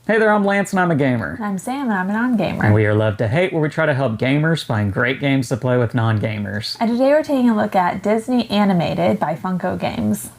Hey there, I'm Lance and I'm a gamer. I'm Sam and I'm a non-gamer. And we are Love to Hate, where we try to help gamers find great games to play with non-gamers. And today we're taking a look at Disney Animated by Funko Games.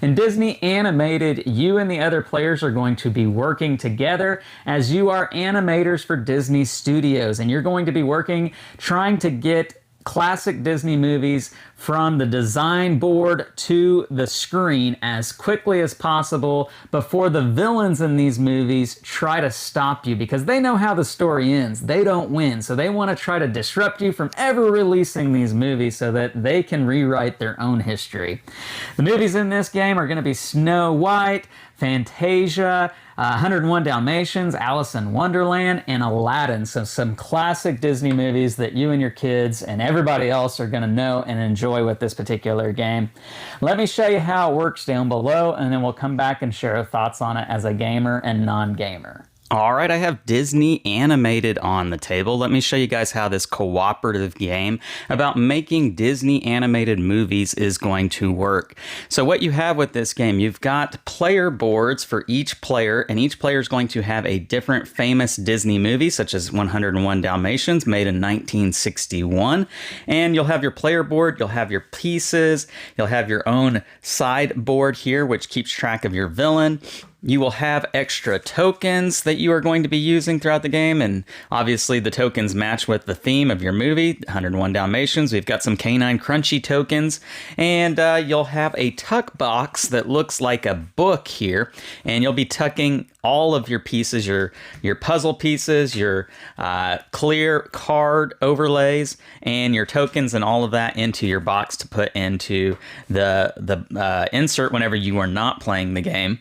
In Disney Animated, you and the other players are going to be working together as you are animators for Disney Studios. And you're going to be working trying to get classic Disney movies from the design board to the screen as quickly as possible before the villains in these movies try to stop you, because they know how the story ends. They don't win, so they want to try to disrupt you from ever releasing these movies so that they can rewrite their own history. The movies in this game are going to be Snow White, Fantasia, 101 Dalmatians, Alice in Wonderland, and Aladdin. So some classic Disney movies that you and your kids and everybody else are going to know and enjoy with this particular game. Let me show you how it works down below, and then we'll come back and share our thoughts on it as a gamer and non-gamer. All right, I have Disney Animated on the table. Let me show you guys how this cooperative game about making Disney animated movies is going to work. So what you have with this game, you've got player boards for each player, and each player is going to have a different famous Disney movie, such as 101 Dalmatians, made in 1961. And you'll have your player board, you'll have your pieces, you'll have your own sideboard here, which keeps track of your villain. You will have extra tokens that you are going to be using throughout the game, and obviously the tokens match with the theme of your movie, 101 Dalmatians. We've got some Canine Crunchy tokens, and you'll have a tuck box that looks like a book here, and you'll be tucking all of your pieces, your puzzle pieces, your clear card overlays, and your tokens and all of that into your box to put into the insert whenever you are not playing the game.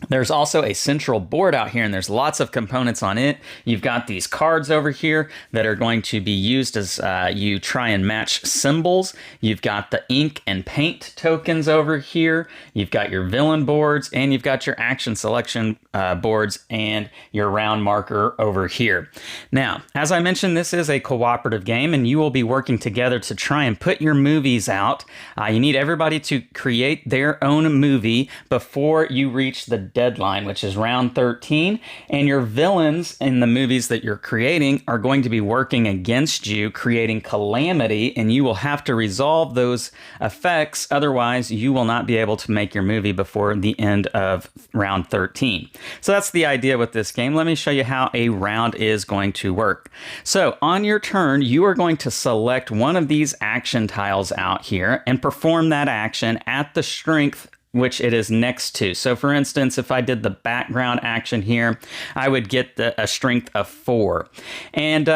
There's also a central board out here, and there's lots of components on it. You've got these cards over here that are going to be used as you try and match symbols. You've got the ink and paint tokens over here. You've got your villain boards, and you've got your action selection boards and your round marker over here. Now, as I mentioned, this is a cooperative game, and you will be working together to try and put your movies out. You need everybody to create their own movie before you reach the deadline, which is round 13, and your villains in the movies that you're creating are going to be working against you, creating calamity, and you will have to resolve those effects. Otherwise, you will not be able to make your movie before the end of round 13. So that's the idea with this game. Let me show you how a round is going to work. So on your turn, you are going to select one of these action tiles out here and perform that action at the strength which it is next to. So for instance, if I did the background action here, I would get a strength of 4. And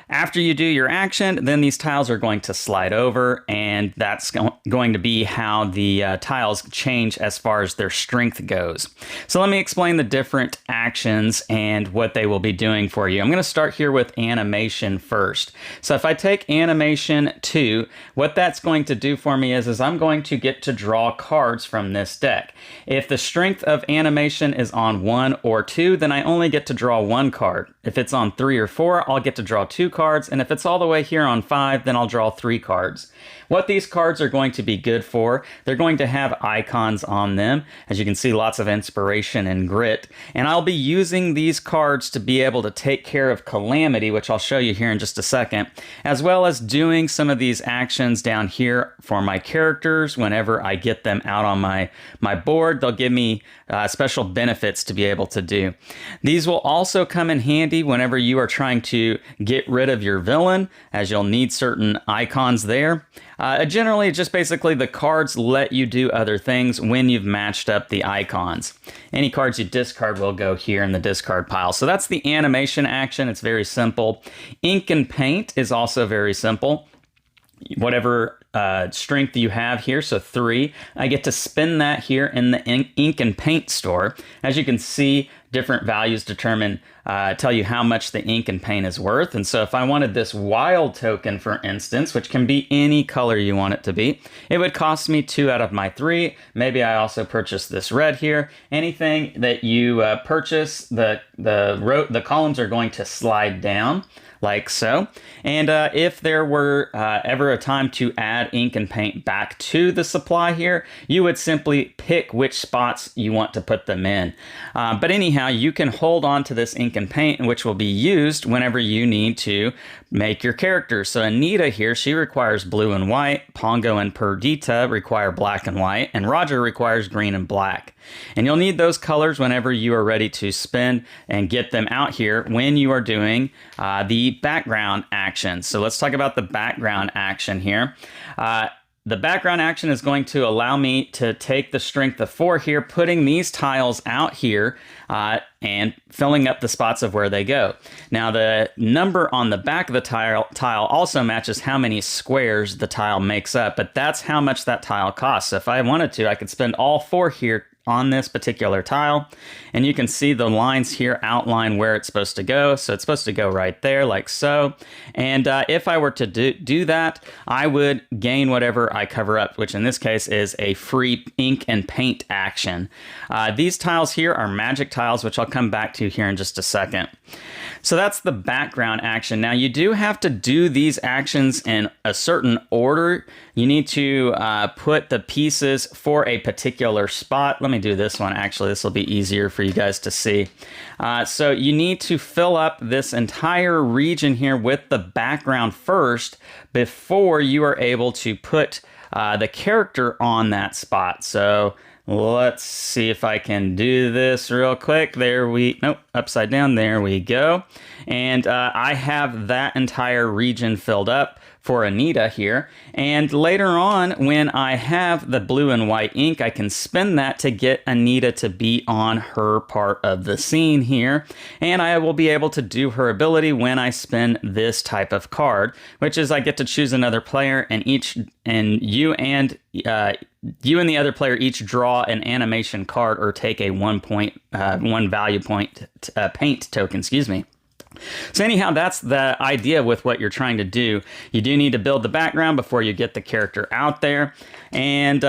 after you do your action, then these tiles are going to slide over, and that's going to be how the tiles change as far as their strength goes. So let me explain the different actions and what they will be doing for you. I'm going to start here with animation first. So if I take animation 2, what that's going to do for me is I'm going to get to draw cards from this deck. If the strength of animation is on 1 or 2, then I only get to draw 1 card. If it's on 3 or 4, I'll get to draw 2 cards, and if it's all the way here on 5, then I'll draw 3 cards. What these cards are going to be good for, they're going to have icons on them. As you can see, lots of inspiration and grit. And I'll be using these cards to be able to take care of calamity, which I'll show you here in just a second, as well as doing some of these actions down here for my characters. Whenever I get them out on my board, they'll give me special benefits to be able to do. These will also come in handy whenever you are trying to get rid of your villain, as you'll need certain icons there. Generally, just basically the cards let you do other things when you've matched up the icons. Any cards you discard will go here in the discard pile. So that's the animation action. It's very simple. Ink and paint is also very simple. Whatever strength you have here, so 3, I get to spin that here in the ink and paint store. As you can see, different values determine tell you how much the ink and paint is worth. And so if I wanted this wild token, for instance, which can be any color you want it to be, it would cost me 2 out of my 3. Maybe I also purchased this red here. Anything that you purchase, the columns are going to slide down like so. And if there were ever a time to add ink and paint back to the supply here, you would simply pick which spots you want to put them in. But anyhow, you can hold on to this ink and paint, which will be used whenever you need to make your characters. So Anita here, she requires blue and white. Pongo and Perdita require black and white. And Roger requires green and black. And you'll need those colors whenever you are ready to spin and get them out here when you are doing the background action. So let's talk about the background action here. The background action is going to allow me to take the strength of 4 here, putting these tiles out here and filling up the spots of where they go. Now the number on the back of the tile also matches how many squares the tile makes up, but that's how much that tile costs. So if I wanted to, I could spend all 4 here on this particular tile, and you can see the lines here outline where it's supposed to go. So it's supposed to go right there like so. And if I were to do that, I would gain whatever I cover up, which in this case is a free ink and paint action. These tiles here are magic tiles, which I'll come back to here in just a second. So that's the background action. Now you do have to do these actions in a certain order. You need to put the pieces for a particular spot. Let me do this one. Actually, this will be easier for you guys to see. So you need to fill up this entire region here with the background first before you are able to put the character on that spot. So let's see if I can do this real quick. Nope, upside down. There we go. And I have that entire region filled up for Anita here. And later on, when I have the blue and white ink, I can spin that to get Anita to be on her part of the scene here. And I will be able to do her ability when I spin this type of card, which is I get to choose another player, and you and the other player each draw an animation card or take a 1 value point paint token, excuse me. So anyhow, that's the idea with what you're trying to do. You do need to build the background before you get the character out there. And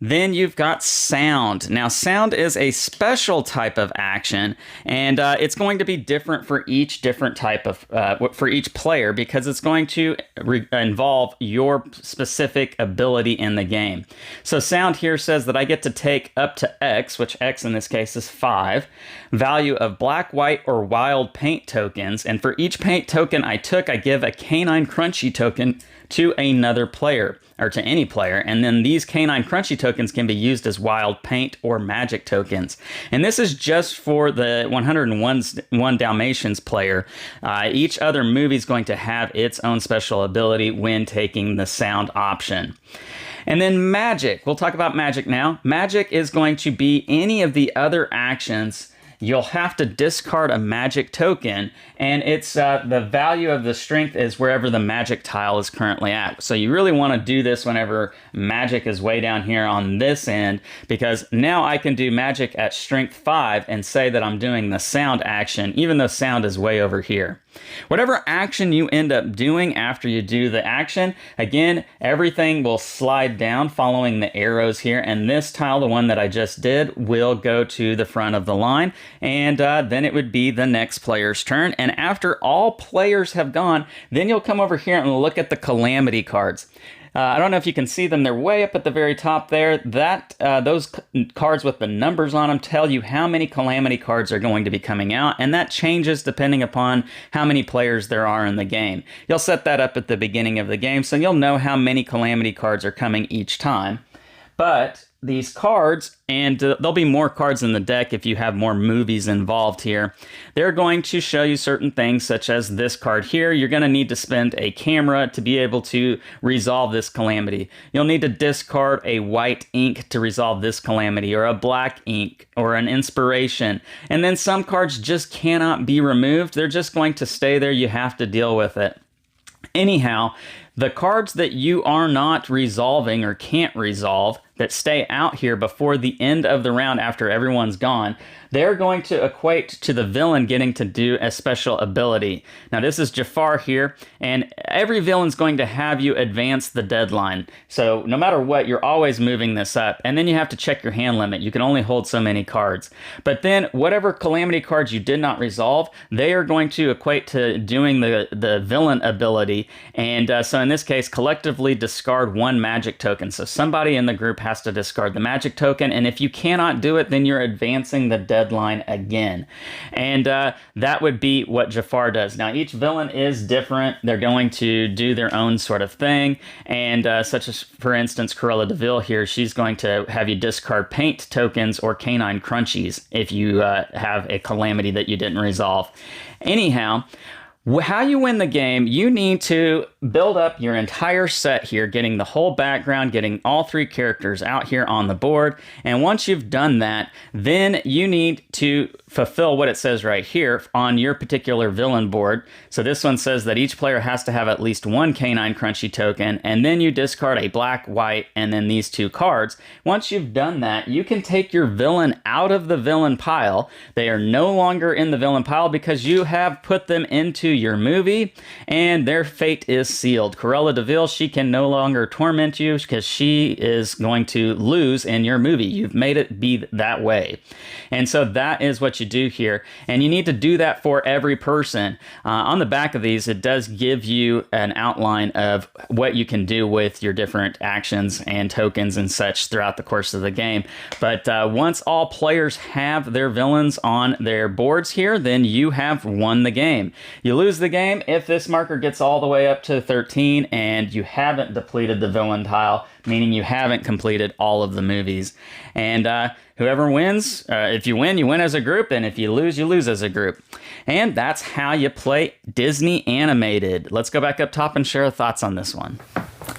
then you've got sound. Now, sound is a special type of action, and it's going to be different for each different type of, for each player, because it's going to involve your specific ability in the game. So sound here says that I get to take up to X, which X in this case is 5, value of black, white, or wild paint tokens. And for each paint token I took, I give a canine crunchy token to another player, or to any player, and then these canine crunchy tokens can be used as wild paint or magic tokens. And this is just for the 101 Dalmatians player. Each other movie is going to have its own special ability when taking the sound option. And then magic. We'll talk about magic now. Magic is going to be any of the other actions. You'll have to discard a magic token, and it's the value of the strength is wherever the magic tile is currently at. So you really want to do this whenever magic is way down here on this end, because now I can do magic at strength 5 and say that I'm doing the sound action, even though sound is way over here. Whatever action you end up doing after you do the action, again, everything will slide down following the arrows here, and this tile, the one that I just did, will go to the front of the line, and then it would be the next player's turn. And after all players have gone, then you'll come over here and look at the calamity cards. I don't know if you can see them. They're way up at the very top there. Those cards with the numbers on them tell you how many calamity cards are going to be coming out, and that changes depending upon how many players there are in the game. You'll set that up at the beginning of the game, so you'll know how many calamity cards are coming each time. But these cards, and there'll be more cards in the deck if you have more movies involved here, they're going to show you certain things, such as this card here. You're going to need to spend a camera to be able to resolve this calamity. You'll need to discard a white ink to resolve this calamity, or a black ink, or an inspiration. And then some cards just cannot be removed. They're just going to stay there. You have to deal with it. Anyhow, the cards that you are not resolving or can't resolve that stay out here before the end of the round after everyone's gone, they're going to equate to the villain getting to do a special ability. Now, this is Jafar here, and every villain's going to have you advance the deadline. So no matter what, you're always moving this up. And then you have to check your hand limit. You can only hold so many cards. But then whatever calamity cards you did not resolve, they are going to equate to doing the villain ability. And so in this case, collectively discard one magic token. So somebody in the group has to discard the magic token. And if you cannot do it, then you're advancing the deadline again. And that would be what Jafar does. Now, each villain is different. They're going to do their own sort of thing. And such as, for instance, Cruella de Vil here, she's going to have you discard paint tokens or canine crunchies if you have a calamity that you didn't resolve. Anyhow, how you win the game, you need to build up your entire set here, getting the whole background, getting all three characters out here on the board. And once you've done that, then you need to fulfill what it says right here on your particular villain board. So this one says that each player has to have at least one canine crunchy token, and then you discard a black, white, and then these two cards. Once you've done that, you can take your villain out of the villain pile. They are no longer in the villain pile because you have put them into your movie, and their fate is sealed. Cruella de Vil, she can no longer torment you because she is going to lose in your movie. You've made it be that way. And so that is what you do here. And you need to do that for every person. On the back of these, it does give you an outline of what you can do with your different actions and tokens and such throughout the course of the game. But once all players have their villains on their boards here, then you have won the game. You lose the game if this marker gets all the way up to 13 and you haven't depleted the villain tile, meaning you haven't completed all of the movies. And whoever wins, if you win as a group, and if you lose as a group. And that's how you play Disney animated. Let's go back up top and share our thoughts on this one.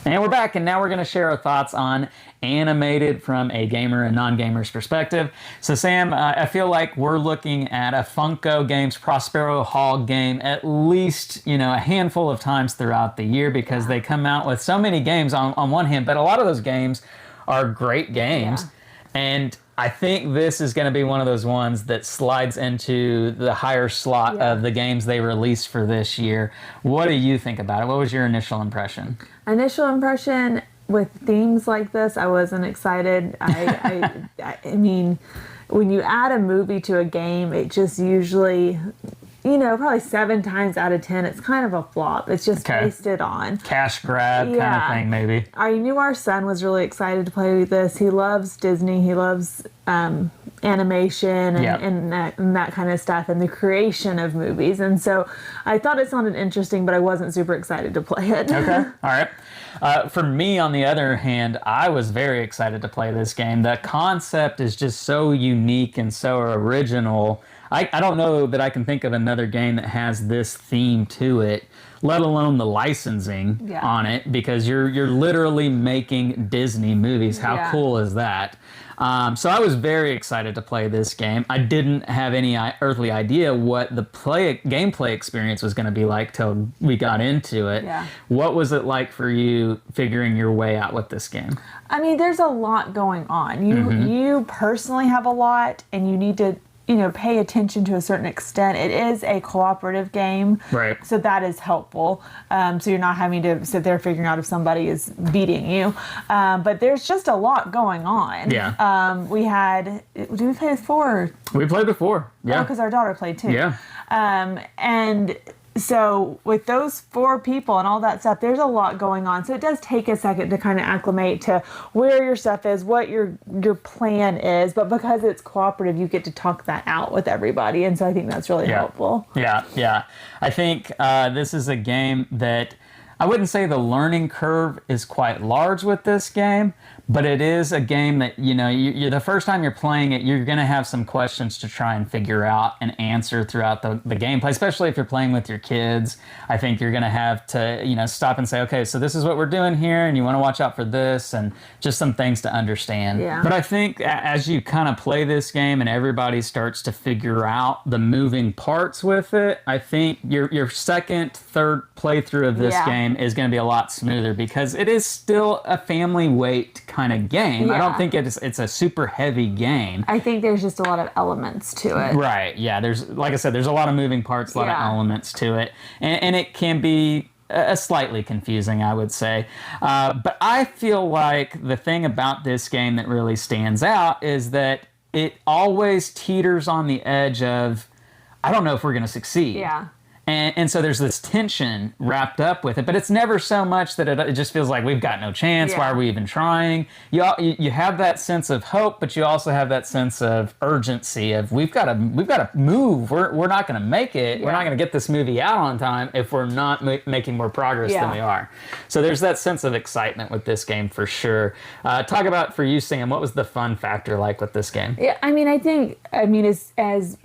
And we're back, and now we're going to share our thoughts on animated from a gamer and non-gamer's perspective. So Sam, I feel like we're looking at a Funko Games Prospero Hall game at least, a handful of times throughout the year because they come out with so many games on one hand, but a lot of those games are great games. Yeah. And I think this is going to be one of those ones that slides into the higher slot of the games they released for this year. What do you think about it? What was your initial impression? Initial impression with themes like this, I wasn't excited. I mean, when you add a movie to a game, it just usually, probably 7 times out of 10, it's kind of a flop. It's just pasted on. Cash grab kind of thing, maybe. I knew our son was really excited to play with this. He loves Disney. He loves animation and that kind of stuff and the creation of movies. And so I thought it sounded interesting, but I wasn't super excited to play it. Okay, all right. For me, on the other hand, I was very excited to play this game. The concept is just so unique and so original. I don't know that I can think of another game that has this theme to it, let alone the licensing on it, because you're literally making Disney movies. How cool is that? So I was very excited to play this game. I didn't have any earthly idea what the gameplay experience was going to be like till we got into it. Yeah. What was it like for you figuring your way out with this game? I mean, there's a lot going on. You personally have a lot, and you need to pay attention to a certain extent. It is a cooperative game, right? So that is helpful. So you're not having to sit there figuring out if somebody is beating you. But there's just a lot going on. Yeah. Did we play with 4? We played with 4. Yeah. Because our daughter played too. Yeah. And so with those 4 people and all that stuff, there's a lot going on. So it does take a second to kind of acclimate to where your stuff is, what your plan is. But because it's cooperative, you get to talk that out with everybody. And so I think that's really helpful. Yeah. I think this is a game that I wouldn't say the learning curve is quite large with this game, but it is a game that, you're the first time you're playing it, you're going to have some questions to try and figure out and answer throughout the gameplay, especially if you're playing with your kids. I think you're going to have to, stop and say, okay, so this is what we're doing here, and you want to watch out for this, and just some things to understand. Yeah. But I think as you kind of play this game and everybody starts to figure out the moving parts with it, I think your second, third playthrough of this game is going to be a lot smoother because it is still a family weight kind of game. I don't Yeah. think it's a super heavy game. I think there's just a lot of elements to it. Right. Yeah. There's, like I said, there's a lot of moving parts, a lot of Yeah. elements to it, and it can be slightly confusing, I would say. But I feel like the thing about this game that really stands out is that it always teeters on the edge of, I don't know if we're going to succeed. Yeah. And so there's this tension wrapped up with it, but it's never so much that it just feels like we've got no chance. Yeah. Why are we even trying? You have that sense of hope, but you also have that sense of urgency of we've got to move. We're not going to make it. We're Yeah. not going to get this movie out on time if we're not making more progress than Yeah. we are. So there's that sense of excitement with this game for sure. Talk about, for you, Sam, what was the fun factor like with this game? Yeah, I mean, as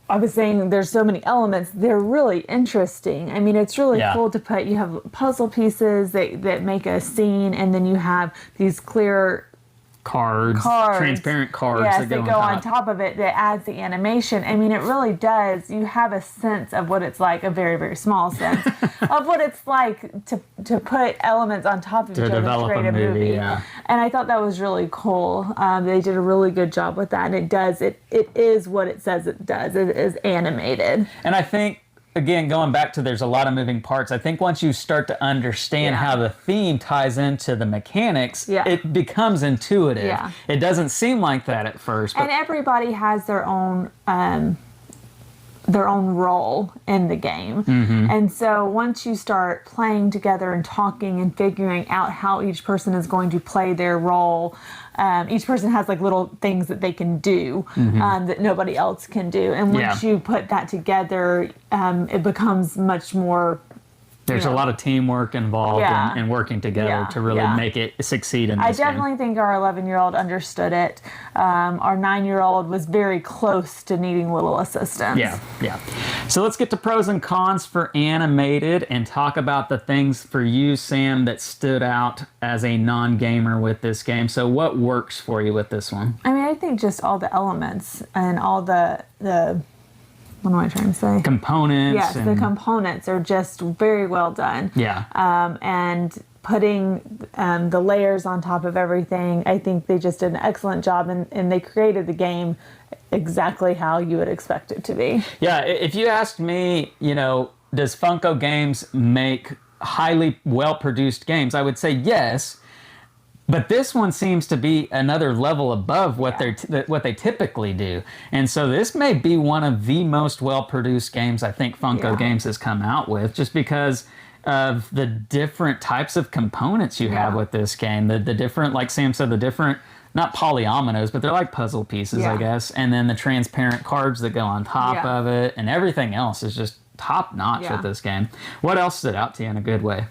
I was saying, there's so many elements. They're really interesting. I mean, it's really Yeah. cool to put. You have puzzle pieces that make a scene, and then you have these clear Cards, transparent cards yes, that go on top of it that adds the animation. I mean, it really does. You have a sense of what it's like, a very, very small sense of what it's like to put elements on top of each other to develop create a a movie. movie, yeah. And I thought that was really cool. They did a really good job with that, and it is what it says it does. It is animated. And I think, again, going back to there's a lot of moving parts, I think once you start to understand Yeah. how the theme ties into the mechanics, Yeah. it becomes intuitive. Yeah. It doesn't seem like that at first. But And everybody has their own role in the game. Mm-hmm. And so once you start playing together and talking and figuring out how each person is going to play their role, each person has like little things that they can do that nobody else can do. And once Yeah. you put that together, it becomes much more. there's Yeah. a lot of teamwork involved Yeah. in working together Yeah. to really Yeah. make it succeed in I this game. definitely think our 11-year-old understood it. Our 9-year-old was very close to needing little assistance. Yeah. So let's get to pros and cons for animated and talk about the things for you, Sam, that stood out as a non-gamer with this game. So what works for you with this one? I mean, I think just all the elements and all the what am I trying to say? Components. Yes, the components are just very well done. Yeah. And putting the layers on top of everything, I think they just did an excellent job, and they created the game exactly how you would expect it to be. Yeah, if you asked me, does Funko Games make highly well-produced games? I would say yes. But this one seems to be another level above what what they typically do. And so this may be one of the most well-produced games I think Funko Yeah. Games has come out with, just because of the different types of components you have Yeah. with this game. The different, like Sam said, the different, not polyominoes, but they're like puzzle pieces, I Yeah. guess. And then the transparent cards that go on top Yeah. of it, and everything else is just top-notch Yeah. with this game. What else stood out to you in a good way?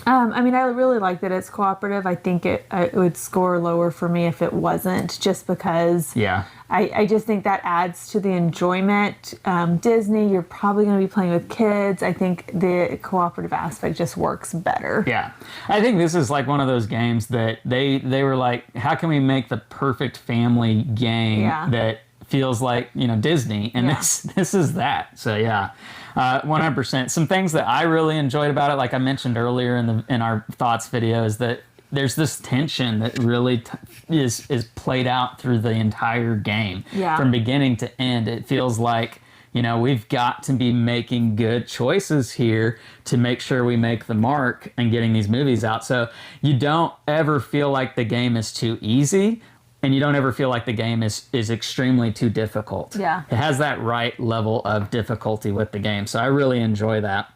I mean, I really like that it's cooperative. I think it would score lower for me if it wasn't, just because Yeah. I just think that adds to the enjoyment. Disney, you're probably going to be playing with kids. I think the cooperative aspect just works better. Yeah. I think this is like one of those games that they were like, how can we make the perfect family game Yeah. that feels like, Disney? And Yeah. this is that. So yeah. 100%. Some things that I really enjoyed about it, like I mentioned earlier in our thoughts video, is that there's this tension that really is played out through the entire game. Yeah. From beginning to end. It feels like, we've got to be making good choices here to make sure we make the mark and getting these movies out. So you don't ever feel like the game is too easy, and you don't ever feel like the game is extremely too difficult. Yeah. It has that right level of difficulty with the game. So I really enjoy that.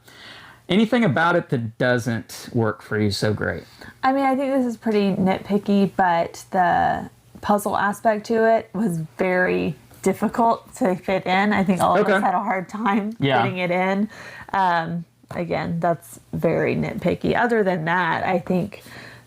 Anything about it that doesn't work for you so great? I mean, I think this is pretty nitpicky, but the puzzle aspect to it was very difficult to fit in. I think all of Okay. us had a hard time Yeah. fitting it in. Again, that's very nitpicky. Other than that, I think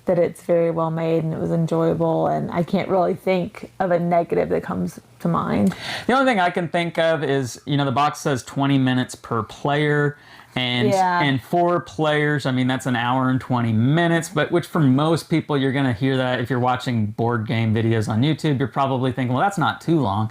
that it's very well made and it was enjoyable, and I can't really think of a negative that comes to mind. The only thing I can think of is, the box says 20 minutes per player. And 4 players, I mean, that's an hour and 20 minutes, but which for most people, you're going to hear that if you're watching board game videos on YouTube, you're probably thinking, well, that's not too long.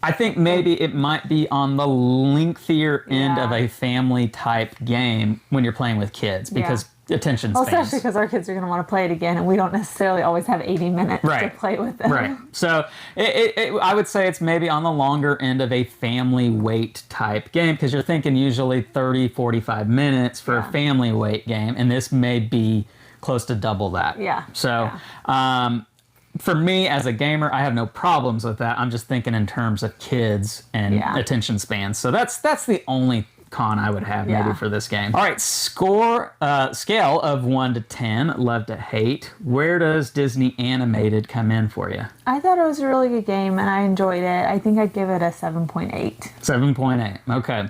I think maybe it might be on the lengthier end of Yeah. a family type game when you're playing with kids, because attention Well, spans. especially because our kids are going to want to play it again, and we don't necessarily always have 80 minutes to play with them. Right. So I would say it's maybe on the longer end of a family weight type game, because you're thinking usually 30, 45 minutes for a family weight game, and this may be close to double that. Yeah. So for me as a gamer, I have no problems with that. I'm just thinking in terms of kids and attention spans. So that's the only con I would have maybe for this game. All right, scale of 1 to 10, love to hate. Where does Disney Animated come in for you? I thought it was a really good game, and I enjoyed it. I think I'd give it a 7.8. 7.8, okay.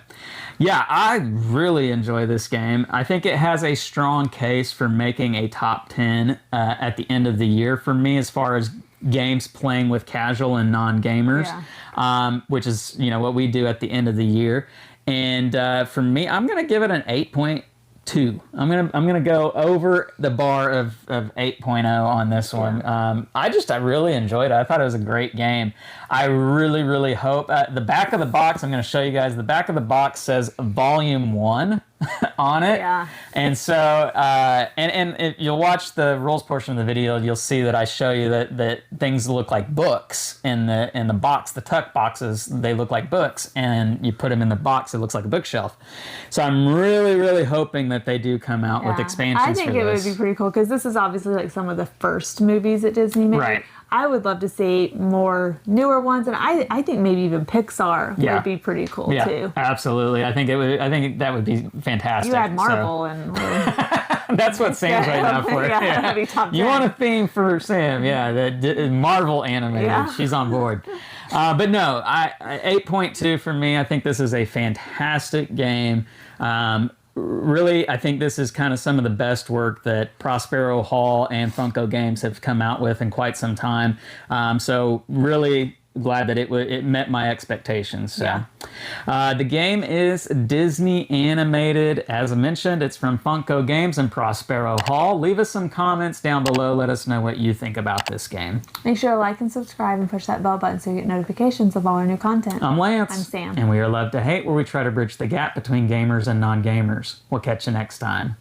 Yeah, I really enjoy this game. I think it has a strong case for making a top 10 at the end of the year for me, as far as games playing with casual and non-gamers, which is what we do at the end of the year. And for me, I'm gonna give it an 8.2. I'm gonna go over the bar of 8.0 on this one. I really enjoyed it. I thought it was a great game. I really hope the back of the box. I'm gonna show you guys. The back of the box says Volume 1 on it. Yeah. And so and if you'll watch the rules portion of the video, you'll see that I show you that things look like books in the box. The tuck boxes, they look like books, and you put them in the box, it looks like a bookshelf. So I'm really hoping that they do come out with expansions for this. I think it would be pretty cool, because this is obviously like some of the first movies that Disney made. Right. I would love to see more newer ones, and I think maybe even Pixar would be pretty cool too. Absolutely. I think that would be fantastic. You had Marvel and that's what Sam's right now for. That'd be top 10. You want a theme for Sam? Yeah, the Marvel animated. Yeah. She's on board. But no, 8.2 for me. I think this is a fantastic game. Really, I think this is kind of some of the best work that Prospero Hall and Funko Games have come out with in quite some time. So really glad that it met my expectations. So, the game is Disney Animated. As I mentioned, it's from Funko Games and Prospero Hall. Leave us some comments down below. Let us know what you think about this game. Make sure to like and subscribe and push that bell button so you get notifications of all our new content. I'm Lance. I'm Sam. And we are Love to Hate, where we try to bridge the gap between gamers and non-gamers. We'll catch you next time.